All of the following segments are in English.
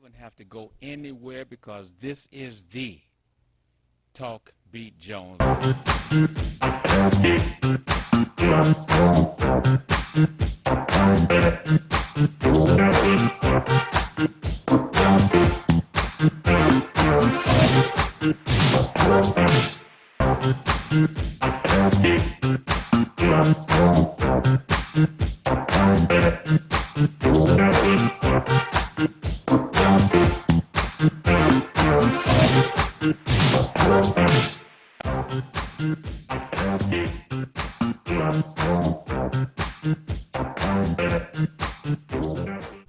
even have to go anywhere because this is the Talk Beat Jones.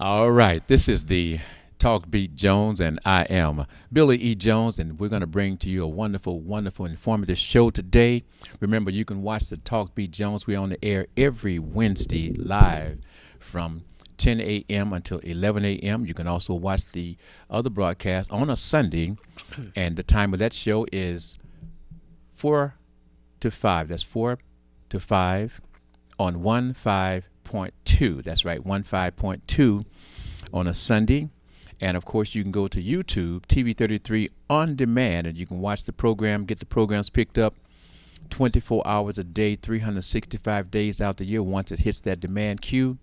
All right, this is the Talk Beat Jones, and I am Billy E. Jones, and we're going to bring to you a wonderful, wonderful, informative show today. Remember, you can watch the Talk Beat Jones. We're on the air every Wednesday live from 10 a.m. until 11 a.m. You can also watch the other broadcast on a Sunday, and the time of that show is 4 to 5. That's 4 to 5 on 15.2. That's right, 15.2 on a Sunday. And of course, you can go to YouTube, TV33 on demand, and you can watch the program, get the programs picked up 24 hours a day, 365 days out the year once it hits that demand queue.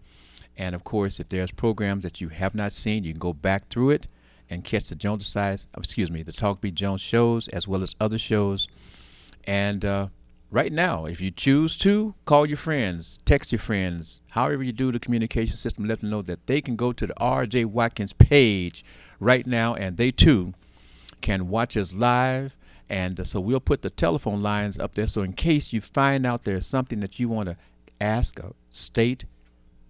And of course, if there's programs that you have not seen, you can go back through it and catch the the Talk Beat Jones shows as well as other shows. And right now, if you choose to, call your friends, text your friends, however you do the communication system, let them know that they can go to the R.J. Watkins page right now, and they too can watch us live. And so we'll put the telephone lines up there, so in case you find out there's something that you want to ask or state,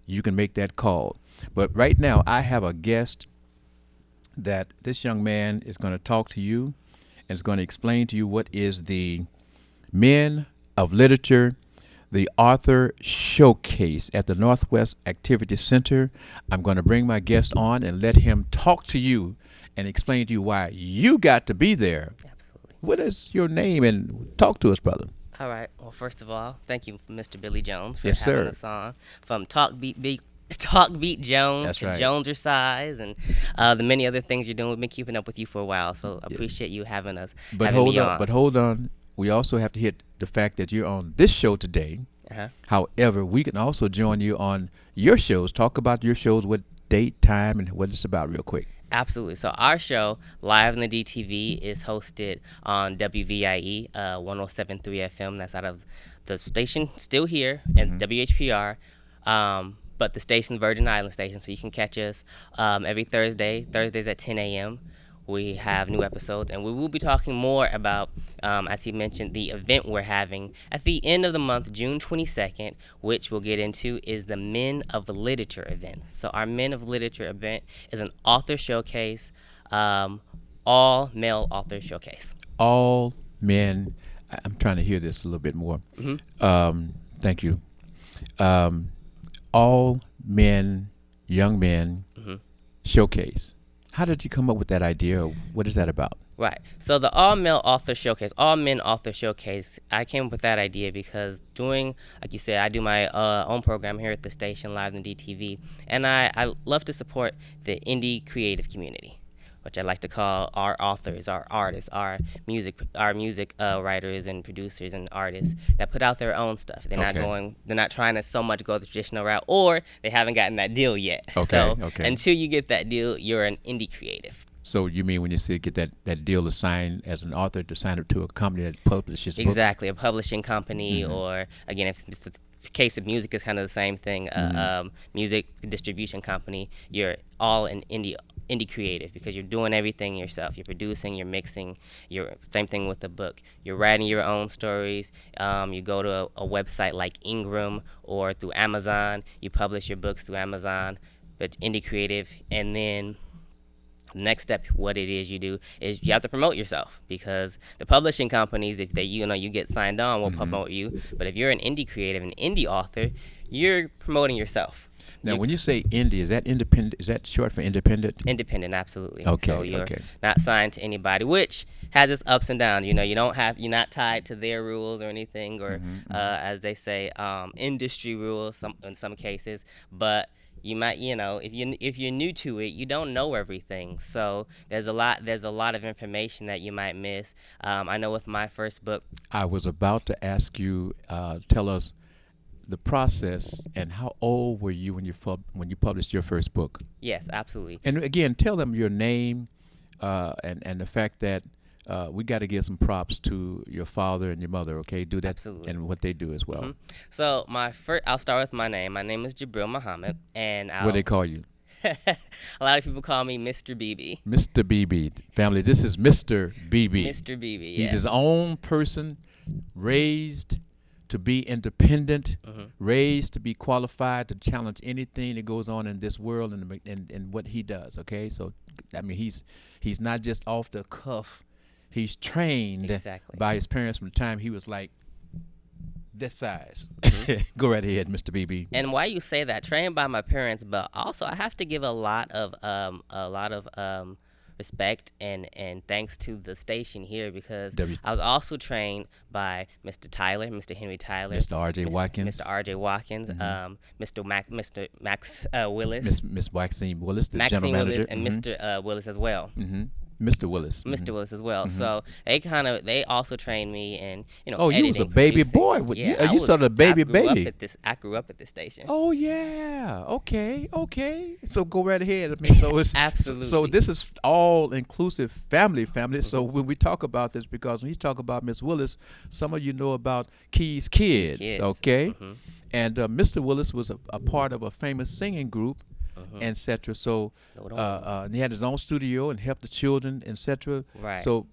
you can make that call. But right now, I have a guest that this young man is going to talk to you and is going to explain to you what is the Men of Literature, the Author Showcase at the Northwest Activity Center. I'm going to bring my guest on and let him talk to you and explain to you why you got to be there. Absolutely. What is your name? And talk to us, brother. All right. Well, first of all, thank you, Mr. Billy Jones, for Yes, having sir. us on. From Talk Beat Jones That's to right. Jones Your Size, and the many other things you're doing. We've been keeping up with you for a while, so I appreciate you having us. But having hold me on. But hold on. We also have to hit the fact that you're on this show today. Uh-huh. However, we can also join you on your shows. Talk about your shows, what date, time, and what it's about real quick. Absolutely. So our show, Live in the DTV, is hosted on WVIE 107.3 FM. That's out of the station still here and WHPR. But the station, Virgin Island station, so you can catch us every Thursdays at 10 a.m. We have new episodes, and we will be talking more about, as he mentioned, the event we're having at the end of the month, June 22nd, which we'll get into, is the Men of Literature event. So our Men of Literature event is an author showcase, all male author showcase. All men. I'm trying to hear this a little bit more. Thank you. All men, young men showcase. How did you come up with that idea? What is that about? Right. So the all male author showcase, all men author showcase, I came up with that idea because doing, like you said, I do my own program here at the station, Live in DTV, and I love to support the indie creative community, which I like to call our authors, our artists, our music writers and producers and artists that put out their own stuff. They're not trying to so much go the traditional route, or they haven't gotten that deal yet. So until you get that deal, you're an indie creative. So you mean when you say get that deal to sign as an author to sign up to a company that publishes books? Exactly, a publishing company, or again, if it's the case of music, is kind of the same thing. Music distribution company. You're all an indie creative because you're doing everything yourself. You're producing, you're mixing. Same thing with the book. You're writing your own stories. You go to a website like Ingram or through Amazon. You publish your books through Amazon. But indie creative, and then next step, what it is you do is you have to promote yourself, because the publishing companies, if you get signed on, will promote you. But if you're an indie creative, an indie author, you're promoting yourself. Now, when you say indie, is that independent? Is that short for independent? Independent, absolutely. Okay. So you're not signed to anybody, which has its ups and downs. You're not tied to their rules or anything, or as they say, industry rules in some cases. But You might, if you're new to it, you don't know everything. So there's a lot of information that you might miss. I know with my first book. I was about to ask you, tell us the process and how old were you when you published your first book? Yes, absolutely. And again, tell them your name, and the fact that we got to give some props to your father and your mother. Okay, do that. Absolutely. And what they do as well. So I'll start with my name. My name is Jabril Muhammad, and What they call you? a lot of people call me Mr. BB. Mr. BB. Family, this is Mr. BB. Mr. BB. He's Yeah. his own person, raised to be independent, raised to be qualified to challenge anything that goes on in this world and what he does. Okay, so I mean he's not just off the cuff. He's trained Exactly. by his parents from the time he was like this size. Go right ahead, Mr. BB. And why you say that? Trained by my parents, but also I have to give a lot of respect and thanks to the station here, because W- I was also trained by Mr. Henry Tyler, Mr. R.J. Watkins. Mr. R.J. Watkins, Mr. Max Willis, Miss Waxine Willis, the Maxine general manager. Willis, and Mr. Willis as well. Mr. Willis. Mr. Willis as well. So they also trained me in Oh, you was a editing, baby producing. boy. What- Yeah, you started a baby baby. I grew up at this station. Oh yeah. Okay. So go right ahead. I mean, so it's Absolutely. So this is all inclusive family. So when we talk about this, because when he's talking about Miss Willis, some of you know about Key's Kids. Kids. Okay. And Mr. Willis was a part of a famous singing group, etc. So and he had his own studio and helped the children, etc. Right. So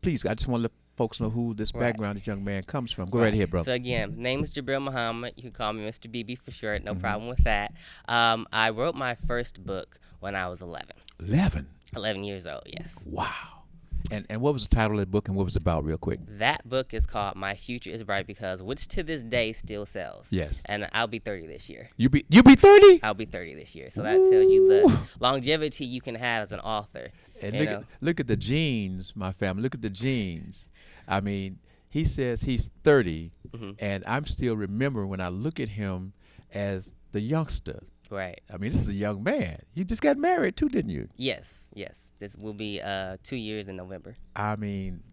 please, I just want to let folks know who this background this young man comes from. Go right ahead, brother. So again, name is Jabril Muhammad. You can call me Mr. BB for short. No problem with that. I wrote my first book when I was 11. 11 years old. Yes. Wow. And what was the title of the book and what was it about, real quick? That book is called My Future is Bright Because, which to this day still sells. Yes. And I'll be 30 this year. You be 30? I'll be 30 this year. So that tells you the longevity you can have as an author. And look at the genes, my family. Look at the genes. I mean, he says he's 30, and I'm still remembering when I look at him as the youngster. Right. I mean, this is a young man. You just got married too, didn't you? Yes. This will be 2 years in November. I mean,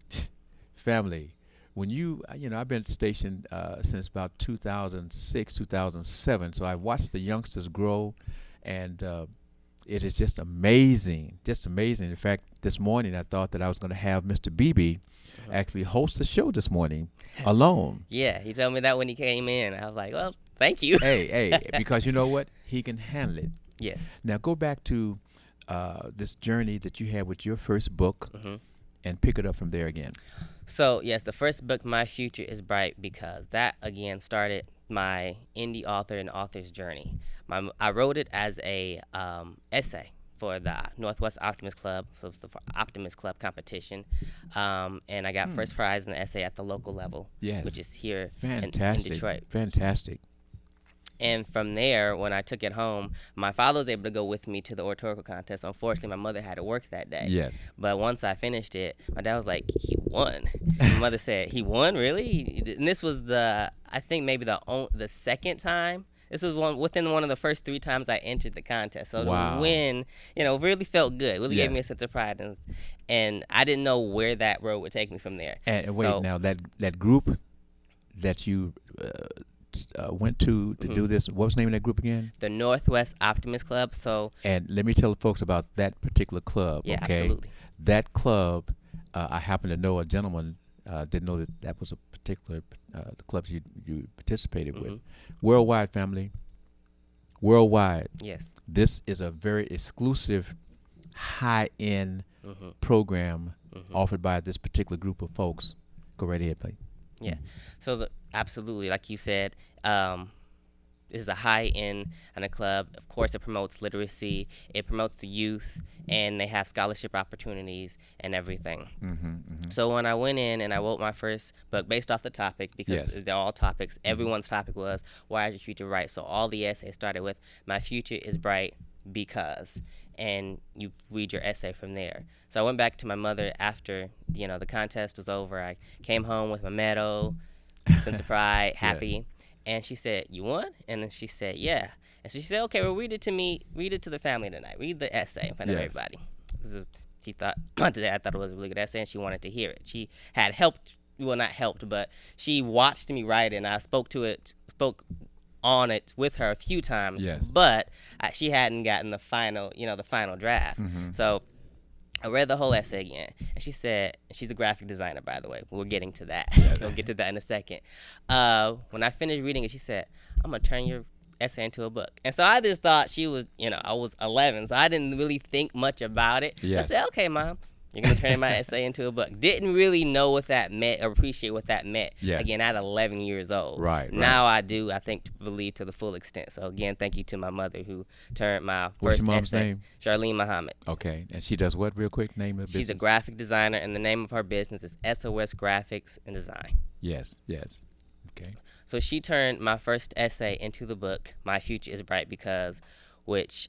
family, when I've been stationed since about 2006, 2007, so I've watched the youngsters grow, and it is just amazing. In fact, this morning I thought that I was going to have Mr. BB actually host the show this morning alone. Yeah, he told me that when he came in. I was like, well, thank you. Hey, because you know what? He can handle it. Yes. Now go back to this journey that you had with your first book and pick it up from there again. So, yes, the first book, My Future is Bright Because, that, again, started my indie author and author's journey. I wrote it as a essay for the Northwest Optimist Club, so it's the Optimist Club competition, and I got first prize in the essay at the local level, which is here in Detroit. Fantastic. And from there, when I took it home, my father was able to go with me to the oratorical contest. Unfortunately, my mother had to work that day. Yes. But once I finished it, my dad was like, he won. My mother said, he won? Really? And this was I think maybe the second time. This was within one of the first 3 times I entered the contest. So Wow. to win, really felt good. Really gave me a Yes. sense of pride. And I didn't know where that road would take me from there. And wait, now that group that you went to do this, what was the name of that group again? The Northwest Optimist Club. So And let me tell the folks about that particular club. Yeah, okay? absolutely. That club, I happen to know a gentleman. Didn't know that was a particular the club you participated with. Worldwide, family. Worldwide. yes. This is a very exclusive, high-end program offered by this particular group of folks. Go right ahead, please. Yeah. So absolutely, like you said, this is a high-end kind of club. Of course, it promotes literacy. It promotes the youth, and they have scholarship opportunities and everything. So when I went in and I wrote my first book based off the topic, because Yes. they're all topics, everyone's topic was, why is your future bright? So all the essays started with, my future is bright because, and you read your essay from there. So I went back to my mother after, the contest was over. I came home with my medal, sense of pride, happy. And she said, "You won?" And then she said, "Yeah." And so she said, "Okay, well, read it to me. Read it to the family tonight. Read the essay in front of Yes. everybody." She thought, I thought it was a really good essay, and she wanted to hear it. She had helped, well, not helped, but she watched me write it, and I spoke on it with her a few times. Yes. But she hadn't gotten the final draft. So I read the whole essay again, and she said, she's a graphic designer, by the way. We're getting to that. We'll get to that in a second. When I finished reading it, she said, "I'm going to turn your essay into a book." And so I just thought she was, I was 11, so I didn't really think much about it. Yes. I said, "Okay, Mom, you're going to turn my essay into a book." Didn't really know what that meant or appreciate what that meant. Yes. Again, at 11 years old. Right. Now I do, I think, to believe to the full extent. So again, thank you to my mother who turned my What's first your mom's essay. name? Charlene Muhammad. Okay. And she does what, real quick? Name of the She's a business? graphic designer, and the name of her business is SOS Graphics and Design. Yes. Okay. So she turned my first essay into the book, My Future is Bright Because, which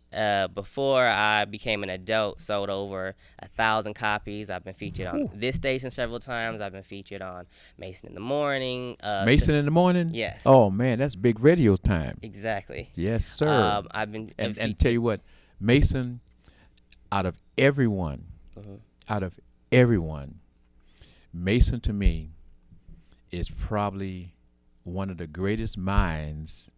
before I became an adult sold over 1,000 copies. I've been featured on this station several times. I've been featured on Mason in the Morning. Mason in the Morning? Yes. Oh, man, that's big radio time. Exactly. Yes, sir. I've been and tell you what, Mason, out of everyone, Mason to me is probably one of the greatest minds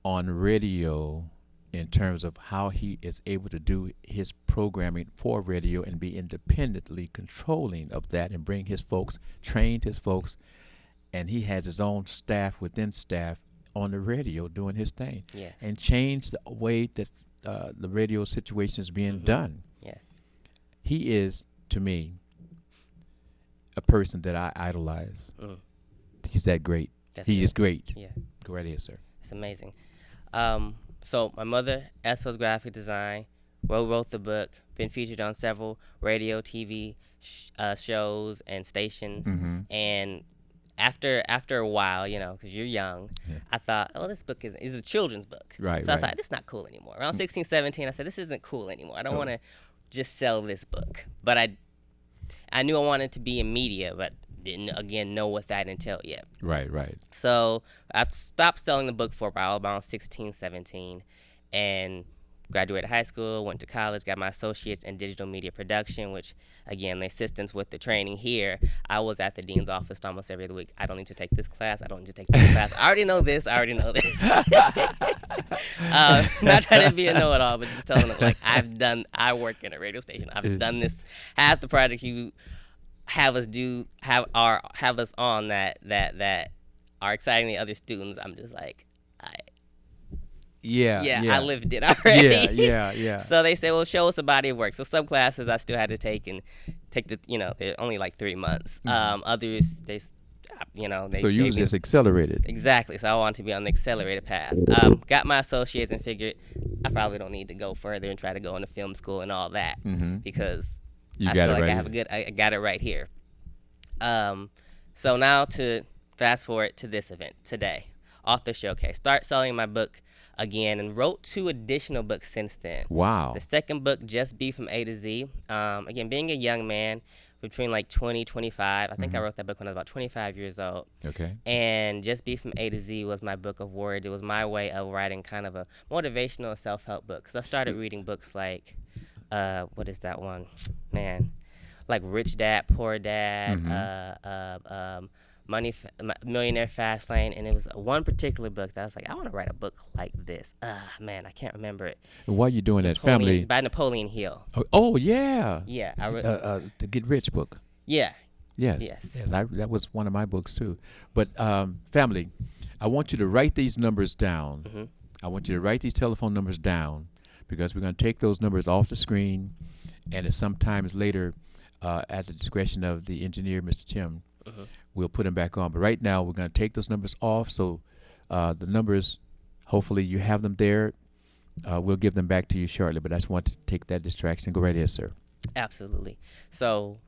on radio in terms of how he is able to do his programming for radio and be independently controlling of that and bring his folks, trained his folks, and he has his own staff within staff on the radio doing his thing. Yes. And changed the way that the radio situation is being done. Yeah. He is, to me, a person that I idolize. He's that great. He is great. Yeah. Go right ahead, sir. It's amazing. So my mother, SOS Graphic Design, wrote the book, been featured on several radio, TV shows and stations. And after a while, because you're young, I thought, oh, this book is a children's book. Right, So I right. thought, this is not cool anymore. Around 16, 17, I said, this isn't cool anymore. I don't want to just sell this book. But I knew I wanted to be in media, but didn't, again, know what that entailed yet. Right. So I stopped selling the book for about 16, 17, and graduated high school, went to college, got my associates in digital media production, which, again, the assistance with the training here, I was at the dean's office almost every other week. I don't need to take this class. I don't need to take this class. I already know this. Not trying to be a know-it-all, but just telling them, like, I work in a radio station. I've done this. Half the project you have us on that are exciting the other students. I'm just like, I lived it already. Yeah. So they say, well, show us a body of work. So some classes I still had to take they're only like 3 months. Others, they So you was just accelerated. Exactly. So I wanted to be on the accelerated path. Got my associates and figured I probably don't need to go further and try to go into film school and all that because I feel like I got it right here. So now to fast forward to this event today, author showcase. Start selling my book again, and wrote 2 additional books since then. Wow. The second book, Just Be From A to Z. Again, being a young man between like 20, 25. I think I wrote that book when I was about 25 years old. Okay. And Just Be From A to Z was my book of words. It was my way of writing kind of a motivational self-help book. Because I started reading books like, what is that one? Man. Like Rich Dad, Poor Dad, Millionaire Fastlane, and it was one particular book that I was like, I want to write a book like this. Man, I can't remember it. Why are you doing that, family? By Napoleon Hill. Oh yeah. Yeah, the Get Rich book. Yeah. Yes. That was one of my books too. But family, I want you to write these numbers down. I want you to write these telephone numbers down because we're going to take those numbers off the screen, and it's sometimes later, at the discretion of the engineer, Mr. Tim. We'll put them back on. But right now, we're going to take those numbers off. So the numbers, hopefully you have them there. We'll give them back to you shortly. But I just want to take that distraction. Go right ahead, sir. Absolutely. So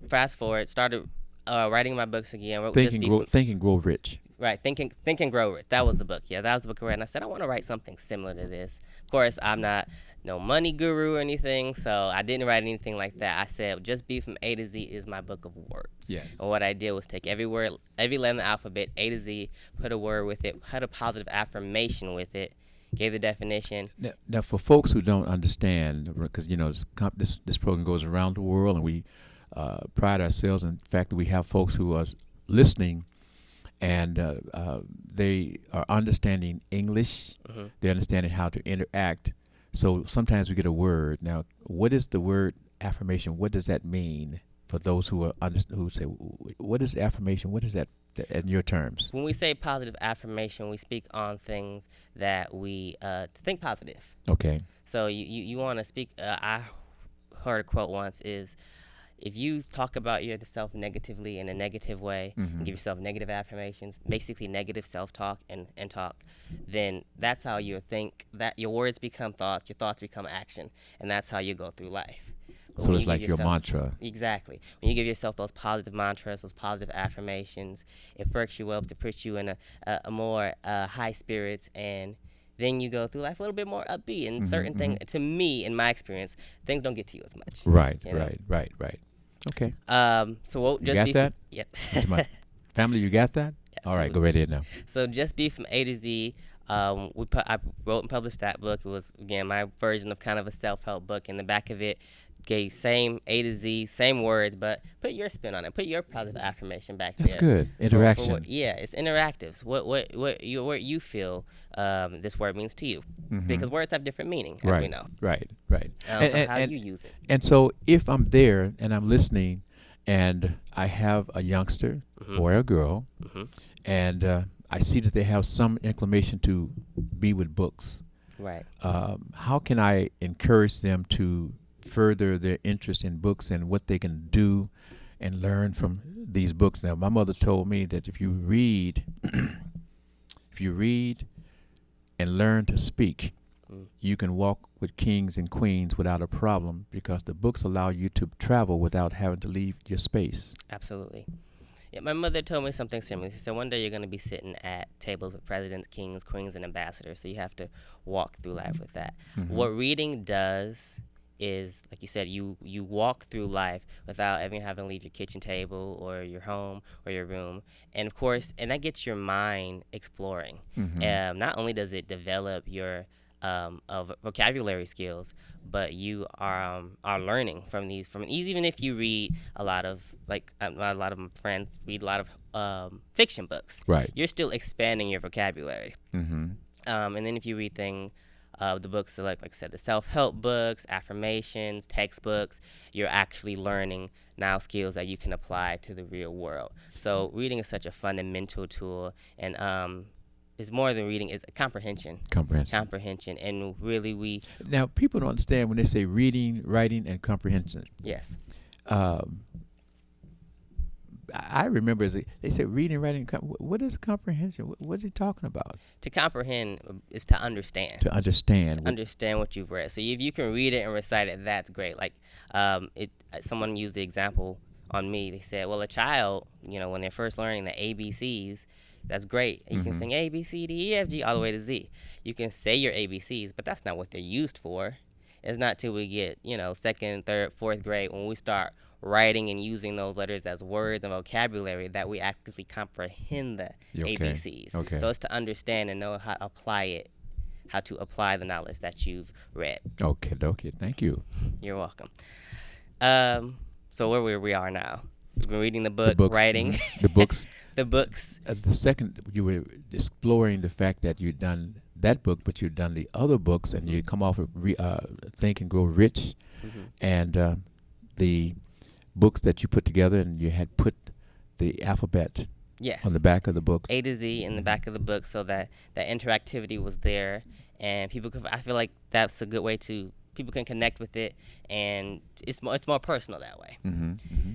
fast forward, started writing my books again. Think and Grow Rich. Right, Think and Grow Rich. That was the book. Yeah, that was the book I read. And I said, I want to write something similar to this. Of course, I'm not no money guru or anything, so I didn't write anything like that. I said Just Be from A to Z is my book of words. Yes. And what I did was take every word, every letter in the alphabet, A to Z, put a word with it, put a positive affirmation with it, gave the definition. Now, for folks who don't understand, because this program goes around the world, and we pride ourselves in the fact that we have folks who are listening, and they are understanding English. Mm-hmm. They're understanding how to interact. So sometimes we get a word. Now, what is the word affirmation? What does that mean for those who are who say, "What is affirmation? What is that in your terms?" When we say positive affirmation, we speak on things that we think positive. Okay. So you want to speak. I heard a quote once is, if you talk about yourself negatively in a negative way, and give yourself negative affirmations, basically negative self-talk and talk, then that's how you think, that your words become thoughts, your thoughts become action, and that's how you go through life. But So when it's you like give your yourself- mantra. Exactly. When you give yourself those positive mantras, those positive affirmations, it perks you up to put you in a more high spirits, and then you go through life a little bit more upbeat. And certain things, to me, in my experience, things don't get to you as much. Right. You know? Right. Okay. So we'll You just got be that? Yep. To my family, you got that? All right, go right ahead now. So Just Be from A to Z. I wrote and published that book. It was, again, my version of kind of a self-help book. In the back of it, gave same A to Z, same words, but put your spin on it. Put your positive affirmation back That's there. good. Interaction. Yeah, it's interactive. What you feel this word means to you, because words have different meaning, as we know. Right. So how you use it. And so if I'm there and I'm listening, and I have a youngster, boy or girl, and I see that they have some inclination to be with books, Right. how can I encourage them to further their interest in books and what they can do and learn from these books? Now, my mother told me that if you read, and learn to speak, you can walk with kings and queens without a problem, because the books allow you to travel without having to leave your space. Absolutely. Yeah, my mother told me something similar. She said, one day you're going to be sitting at tables with presidents, kings, queens, and ambassadors, so you have to walk through life with that. What reading does is, like you said, you walk through life without ever having to leave your kitchen table or your home or your room. And of course, and that gets your mind exploring. Not only does it develop your vocabulary skills, but you are learning from these. Even if you read a lot of, like, a lot of my friends read a lot of fiction books, Right. you're still expanding your vocabulary. And then if you read the books, like I said, the self-help books, affirmations, textbooks, you're actually learning now skills that you can apply to the real world. So reading is such a fundamental tool, and it's more than reading; it's comprehension. Comprehension, and really, Now, people don't understand when they say reading, writing, and comprehension. yes. I remember they said reading, writing. What is comprehension? What are they talking about? To comprehend is to understand. To understand. Understand what you've read. So if you can read it and recite it, that's great. Like, someone used the example on me. They said, well, a child, when they're first learning the ABCs, that's great. You can sing A, B, C, D, E, F, G, all the way to Z. You can say your ABCs, but that's not what they're used for. It's not till we get, second, third, fourth grade, when we start writing and using those letters as words and vocabulary, that we actually comprehend the ABCs. Okay. So it's to understand and know how to apply the knowledge that you've read. Okay. Thank you. You're welcome. So where we are now, we've been reading the book, writing the books. the books. The second, you were exploring the fact that you'd done that book, but you'd done the other books, and you'd come off of Think and Grow Rich, and the books that you put together, and you had put the alphabet Yes. on the back of the book. A to Z in the back of the book, so that interactivity was there, and people could. I feel like that's a good way to people can connect with it, and it's more personal that way.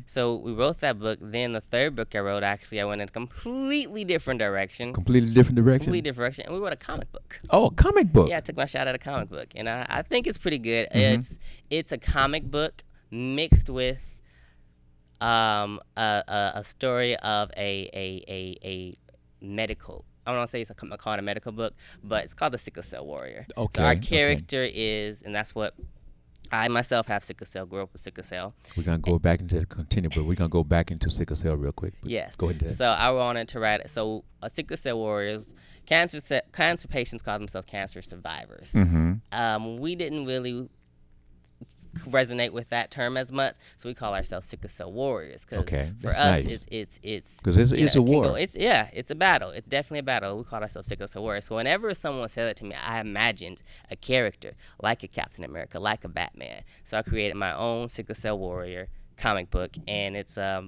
So we wrote that book. Then the third book I wrote, actually, I went in a completely different direction. Completely different direction. Completely different direction, and we wrote a comic book. Oh, a comic book. Yeah, I took my shot at a comic book, and I think it's pretty good. It's a comic book mixed with a story of a medical I don't want to say it's called a medical book, but it's called The Sickle Cell Warrior. Okay. So our Okay. character is, and that's what I myself have sickle cell, grew up with sickle cell. We're gonna go back into the continue, but we're gonna go back into sickle cell real quick. But Yes. Go ahead. So I wanted to write. So a sickle cell warriors, cancer patients call themselves cancer survivors. Mm-hmm. We didn't really resonate with that term as much, so we call ourselves sickle cell warriors. Cause Okay, for that's us, nice. it's 'Cause it's you a know, it can war. go- it's a battle. It's definitely a battle. We call ourselves sickle cell warriors. So whenever someone said that to me, I imagined a character like a Captain America, like a Batman. So I created my own sickle cell warrior comic book, and it's a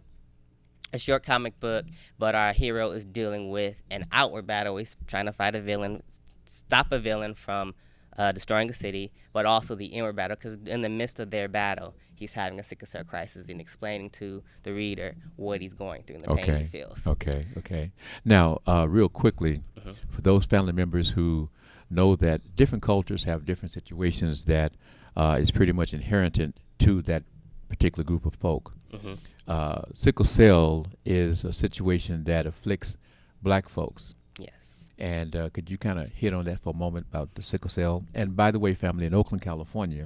short comic book, but our hero is dealing with an outward battle. He's trying to fight a villain, stop a villain from destroying a city, but also the inward battle, because in the midst of their battle, he's having a sickle cell crisis and explaining to the reader what he's going through and the pain he Okay. feels. Okay. Now, real quickly, for those family members who know that different cultures have different situations that is pretty much inherent to that particular group of folk. Sickle cell is a situation that afflicts black folks. Yes. And could you kind of hit on that for a moment about the sickle cell? And by the way, family, in Oakland, California,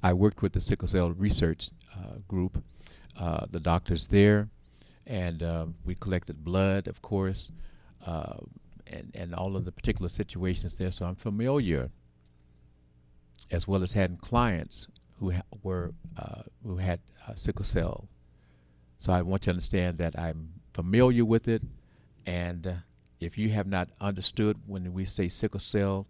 I worked with the sickle cell research group, the doctors there, and we collected blood, of course, and all of the particular situations there. So I'm familiar, as well as having clients who who had sickle cell. So I want you to understand that I'm familiar with it, and if you have not understood when we say sickle cell,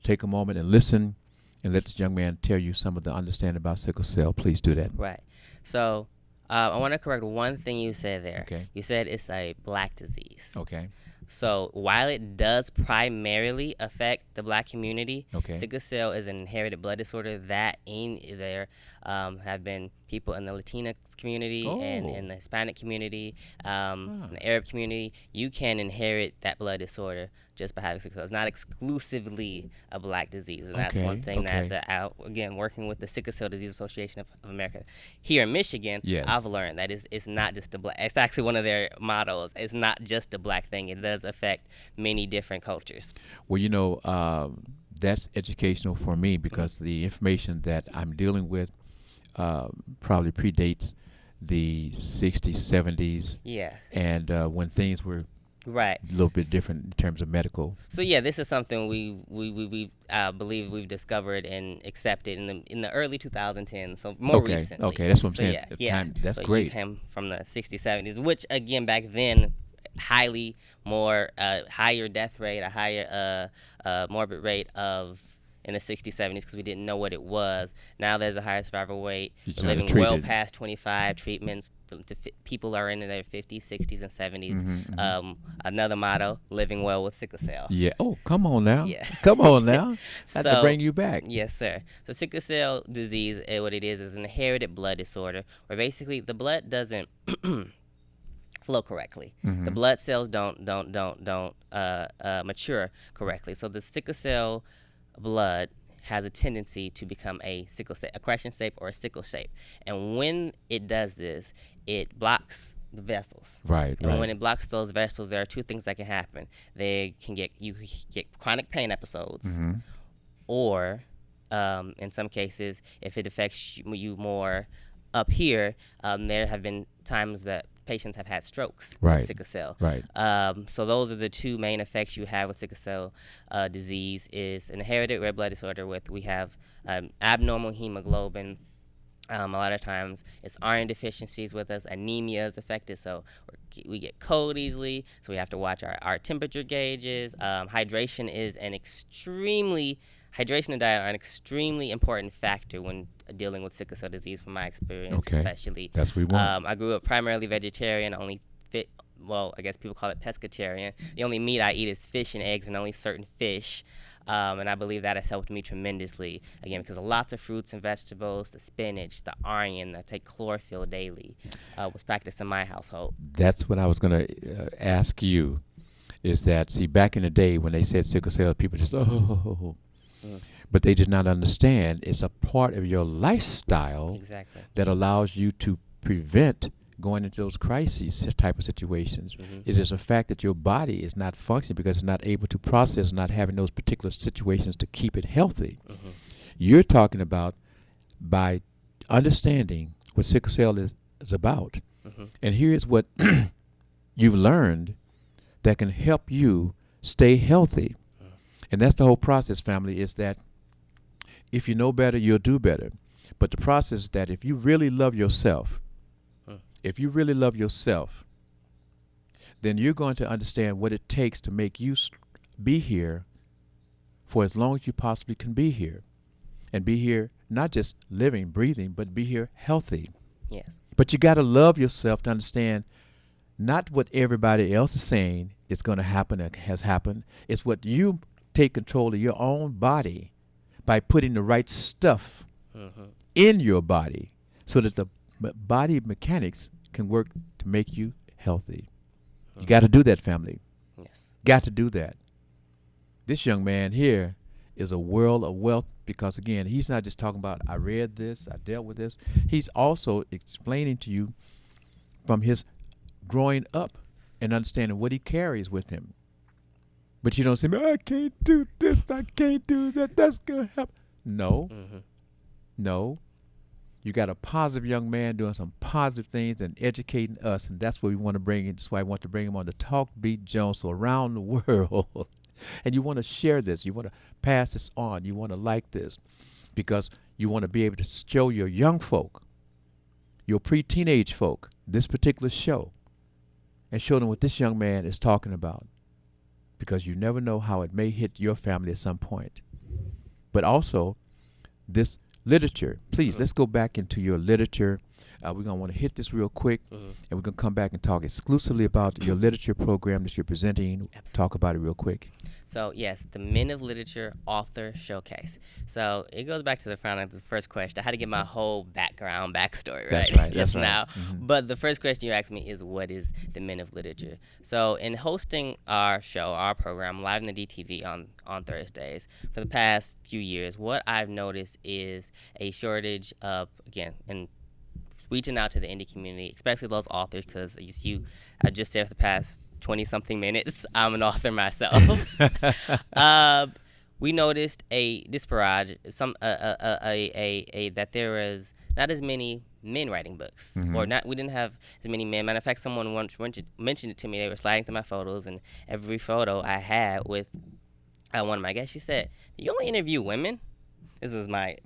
take a moment and listen, and let this young man tell you some of the understanding about sickle cell. Please do that. Right. So I want to correct one thing you said there. Okay. You said it's a black disease. Okay. So while it does primarily affect the black community, Okay. sickle cell is an inherited blood disorder that in there have been people in the Latinx community and Oh. in the Hispanic community, in the Arab community. You can inherit that blood disorder just by having sickle cell. It's not exclusively a black disease, and that's one Okay, thing okay. that again, working with the Sickle Cell Disease Association of America here in Michigan, Yes. I've learned that it's not just a black. It's actually one of their mottos. It's not just a black thing. It does affect many different cultures. Well, that's educational for me because the information that I'm dealing with probably predates the 60s, 70s, Yeah. and when things were Right. a little bit different in terms of medical. So yeah, this is something we believe we've discovered and accepted in the early 2010s. So more Okay, recently. okay, that's what I'm So saying. yeah, At the yeah. time, that's So great. You came from the 60s, 70s, which again back then, highly more higher death rate, a higher morbid rate of in the 60s, 70s because we didn't know what it was. Now there's a higher survival rate. You're We're trying to living treat well it. past 25 treatments. People are in their 50s, 60s, and 70s. Another motto: living well with sickle cell. Yeah. Oh, come on now. Yeah. Come on now. Have to So- bring you back. Yes, sir. So sickle cell disease, what it is an inherited blood disorder where basically the blood doesn't flow correctly. The blood cells don't mature correctly. So the sickle cell blood has a tendency to become a crescent shape or a sickle shape. And when it does this, it blocks the vessels. Right, And right. when it blocks those vessels, there are two things that can happen. You get chronic pain episodes, or in some cases, if it affects you more up here, there have been times that patients have had strokes Right, with sickle cell. right. So those are the two main effects you have with sickle cell disease: is an inherited red blood disorder we have abnormal hemoglobin. A lot of times it's iron deficiencies with us. Anemia is affected, so we get cold easily. So we have to watch our temperature gauges. Hydration and diet are an extremely important factor when dealing with sickle cell disease, from my experience, Okay. especially. That's what we want. I grew up primarily vegetarian. I guess people call it pescatarian. The only meat I eat is fish and eggs, and only certain fish. And I believe that has helped me tremendously, again, because lots of fruits and vegetables, the spinach, the iron, I take chlorophyll daily, was practiced in my household. That's what I was going to ask you, is that, see, back in the day when they said sickle cell, people just, but they did not understand it's a part of your lifestyle Exactly. that allows you to prevent going into those crises type of situations. It is a fact that your body is not functioning because it's not able to process, not having those particular situations to keep it healthy. You're talking about by understanding what sickle cell is about. And here's what you've learned that can help you stay healthy. And that's the whole process, family, is that if you know better, you'll do better. But the process is that if you really love yourself, then you're going to understand what it takes to make you be here for as long as you possibly can be here. And be here not just living, breathing, but be here healthy. Yes. But you got to love yourself to understand not what everybody else is saying is going to happen or has happened. It's what you take control of your own body by putting the right stuff in your body so that the body mechanics can work to make you healthy. You got to do that, family. Yes. Got to do that. This young man here is a world of wealth because, again, he's not just talking about, I read this, I dealt with this. He's also explaining to you from his growing up and understanding what he carries with him. But you don't say, I can't do this, I can't do that, that's going to happen. No. No. You got a positive young man doing some positive things and educating us, and that's what we want to bring in. That's why I want to bring him on to Talk Beat Jones, so around the world. And you want to share this. You want to pass this on. You want to like this because you want to be able to show your young folk, your pre-teenage folk, this particular show and show them what this young man is talking about because you never know how it may hit your family at some point. But also, this literature. Please, let's go back into your literature. We're going to want to hit this real quick, and we're going to come back and talk exclusively about your literature program that you're presenting. Absolutely. Talk about it real quick. So, yes, the Men of Literature Author Showcase. So, it goes back to the front of the first question. I had to get my whole backstory, right? That's right. Just That's right. now. But the first question you asked me is, what is the Men of Literature? So, in hosting our show, our program, live in the DTV on Thursdays, for the past few years, what I've noticed is a shortage of, again, and reaching out to the indie community, especially those authors, because I just said for the past 20-something minutes, I'm an author myself. We noticed that there was not as many men writing books, or not. We didn't have as many men. Matter of fact, someone once mentioned it to me. They were sliding through my photos, and every photo I had with one of my guests, she said, "Do you only interview women?" This was my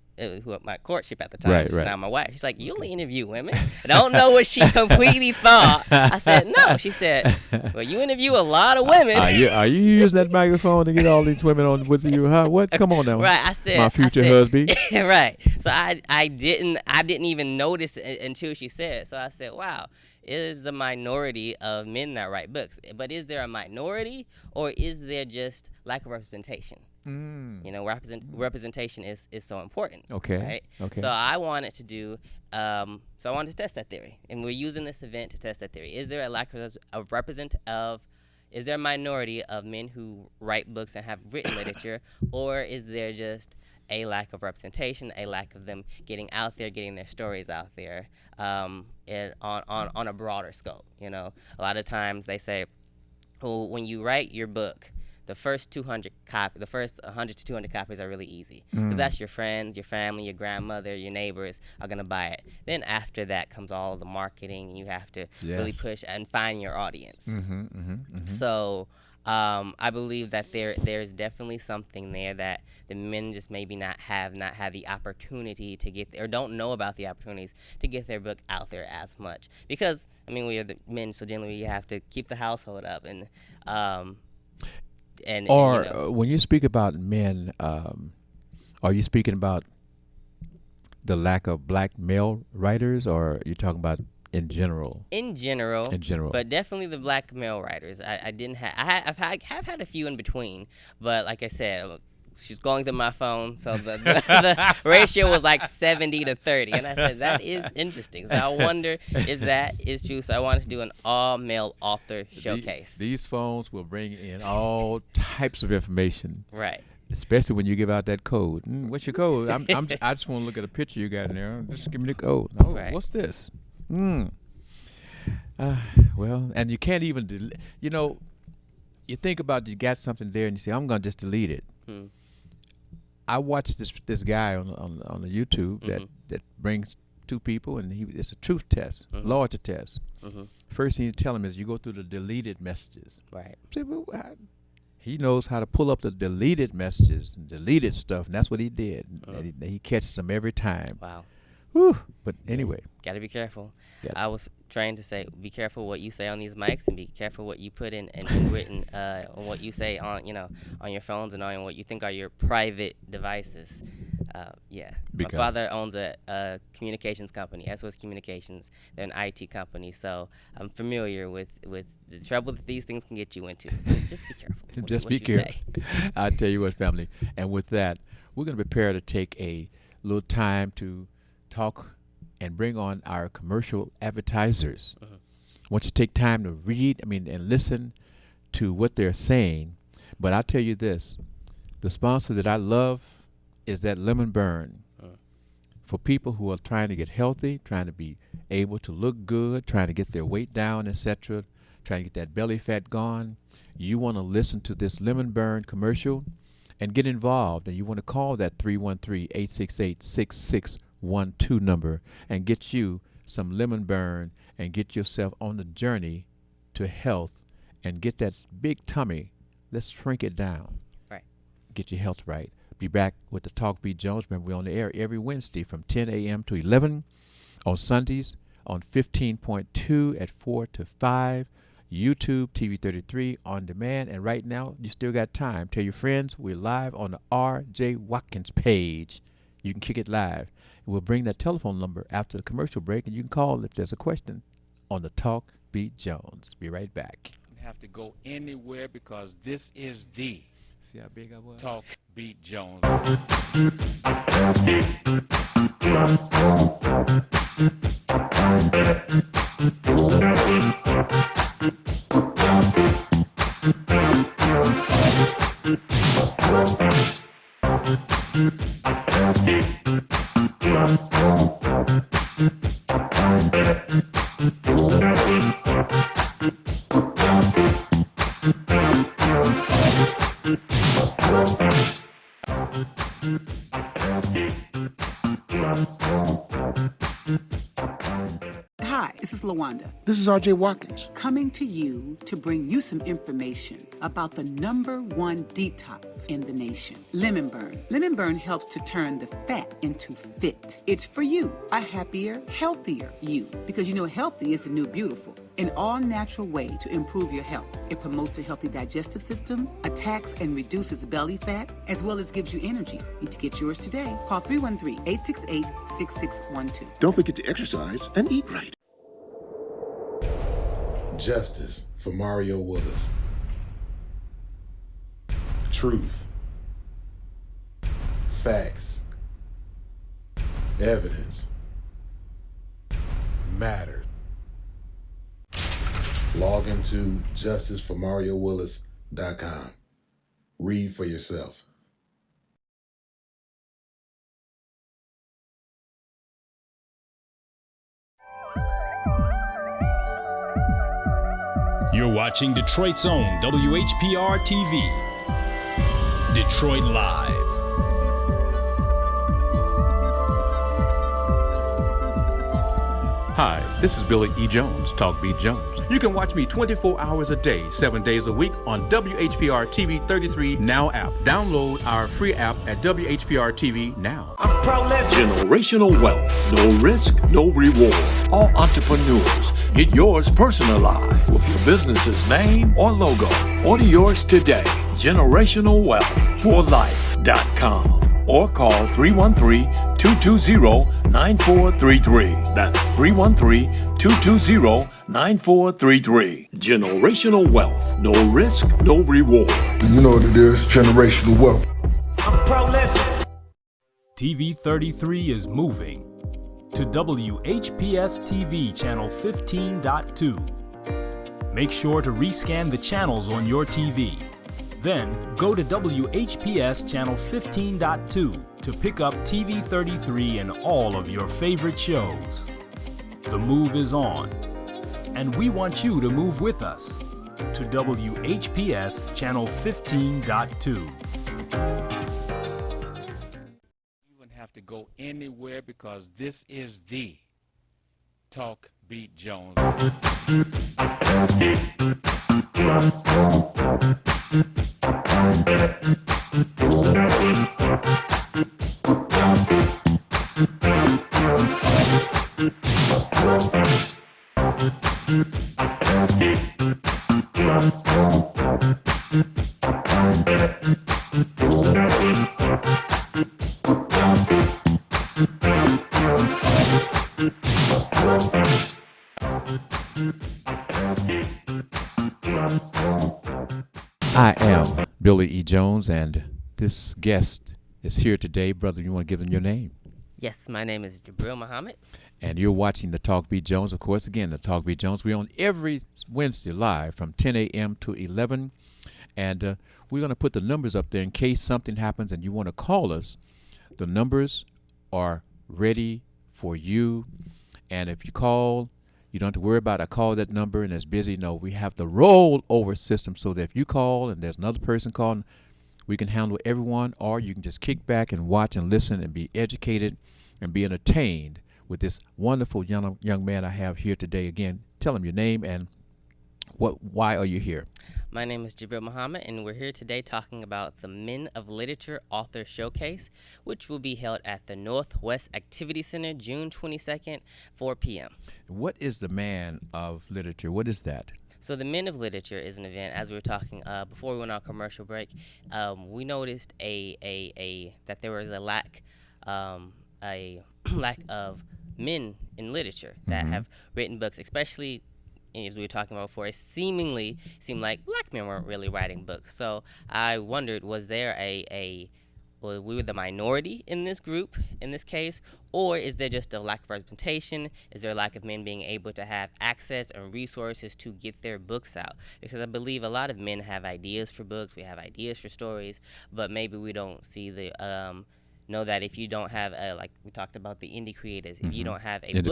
courtship at the time. Right. Now my wife. She's like, "You only interview women?" I don't know what she completely thought. I said, "No." She said, "Well, you interview a lot of women." Are you using that microphone to get all these women on with you? Huh? What? Come on now. Right. I said, my future husband. Right. So I didn't even notice it until she said. So I said, "Wow, it is a minority of men that write books. But is there a minority, or is there just lack of representation?" You know, representation is so important. Okay. Right? Okay. So I wanted to do, so I wanted to test that theory, and we're using this event to test that theory. Is there a lack of is there a minority of men who write books and have written literature, or is there just a lack of representation, a lack of them getting out there, getting their stories out there, on a broader scope? You know, a lot of times they say, well, when you write your book, the first 100 to 200 copies are really easy because that's your friends, your family, your grandmother, your neighbors are gonna buy it. Then after that comes all of the marketing, and you have to really push and find your audience. So I believe that there's definitely something there that the men just maybe not have the opportunity to get there, or don't know about the opportunities to get their book out there as much, because I mean, we are the men, so generally you have to keep the household up, and you know. When you speak about men, are you speaking about the lack of black male writers, or are you talking about in general? In general. But definitely the black male writers. I didn't have. I've had a few in between, but like I said, she's going through my phone, so the ratio was like 70-30, and I said that is interesting. So I wonder if that is true. So I wanted to do an all-male author showcase. These phones will bring in all types of information, right? Especially when you give out that code. What's your code? I just want to look at a picture you got in there. Just give me the code. Oh, right. What's this? Uh, well, and you can't even, you know, you think about you got something there and you say, I'm going to just delete it. Hmm. I watched this guy on the YouTube Mm-hmm. that brings two people, and it's a truth test, Mm-hmm. loyalty test. Mm-hmm. First thing you tell him is you go through the deleted messages. Right. I said, well, he knows how to pull up the deleted messages and deleted stuff, and that's what he did. And he catches them every time. Wow. Whew. But anyway, Got to be careful. Yeah. I was trying to say, be careful what you say on these mics, and be careful what you put in and written on what you say on on your phones and on what you think are your private devices. Yeah. Because- My father owns a communications company, SOS Communications. They're an IT company, so I'm familiar with the trouble that these things can get you into. So just be careful. just what be you careful. say. I tell you what, family. And with that, we're going to prepare to take a little time to talk and bring on our commercial advertisers. Mhm. I want you to take time to read, and listen to what they're saying. But I'll tell you this, the sponsor that I love is that Lemon Burn. For people who are trying to get healthy, trying to be able to look good, trying to get their weight down, etc., trying to get that belly fat gone, you want to listen to this Lemon Burn commercial and get involved. And you want to call that 313-868-6612 number and get you some Lemon Burn and get yourself on the journey to health and get that big tummy. Let's shrink it down. Right. Get your health right. Be back with the Talk Beat Jones. Remember, we're on the air every Wednesday from 10 a.m. to 11, on Sundays on 15.2 at 4 to 5, YouTube, TV 33, on demand. And right now, you still got time. Tell your friends we're live on the R.J. Watkins page. You can kick it live. And we'll bring that telephone number after the commercial break, and you can call if there's a question on the Talk Beat Jones. Be right back. Have to go anywhere because this is the See how big I was? Talk Beat Jones. Hi, this is LaWanda, This is R.J. Watkins. coming to you to bring you some information about the #1 detox in the nation, Lemon Burn. Lemon Burn helps to turn the fat into fit. It's for you, a happier, healthier you, because healthy is the new beautiful. An all-natural way to improve your health. It promotes a healthy digestive system, attacks and reduces belly fat, as well as gives you energy. Need to get yours today. Call 313-868-6612. Don't forget to exercise and eat right. Justice for Mario Willis. Truth. Facts. Evidence. Matter. Log into justiceformariowillis.com. Read for yourself. You're watching Detroit's own WHPR TV. Detroit Live. Hi, this is Billy E. Jones, Talk Beat Jones. You can watch me 24 hours a day, 7 days a week on WHPR TV 33 Now app. Download our free app at WHPR TV Now. Generational wealth. No risk, no reward. All entrepreneurs get yours personalized with your business's name or logo. Order yours today. GenerationalWealthForLife.com or call 313-220-9433. That's 313-220-9433. Generational wealth. No risk, no reward. You know what it is, generational wealth. TV 33 is moving to WHPS TV channel 15.2. Make sure to rescan the channels on your TV. Then go to WHPS channel 15.2 to pick up TV 33 and all of your favorite shows. The move is on. and we want you to move with us to WHPS Channel 15.2. You wouldn't have to go anywhere because this is the Talk Beat Jones. I am Billy E. Jones, and this guest is here today. Brother, you want to give them your name? Yes, my name is Jabril Muhammad. And you're watching the Talk Beat Jones. Of course, again, the Talk Beat Jones. We're on every Wednesday live from 10 a.m. to 11. And we're going to put the numbers up there in case something happens and you want to call us. The numbers are ready for you. And if you call, you don't have to worry about I call that number and it's busy. No, we have the rollover system so that if you call and there's another person calling, we can handle everyone, or you can just kick back and watch and listen and be educated and be entertained with this wonderful young man I have here today. Again, tell him your name and why are you here? My name is Jabril Muhammad, and we're here today talking about the Men of Literature Author Showcase, which will be held at the Northwest Activity Center, June 22nd, 4 p.m. What is the Man of Literature? What is that? So the Men of Literature is an event, as we were talking before we went on commercial break. We noticed that there was a lack of men in literature that have written books, especially as we were talking about before. It seemed like black men weren't really writing books. So I wondered, was there we were the minority in this group, in this case, or is there just a lack of representation? Is there a lack of men being able to have access and resources to get their books out? Because I believe a lot of men have ideas for books, we have ideas for stories, but maybe we don't see know that if you don't have like we talked about the indie creators, if you don't have a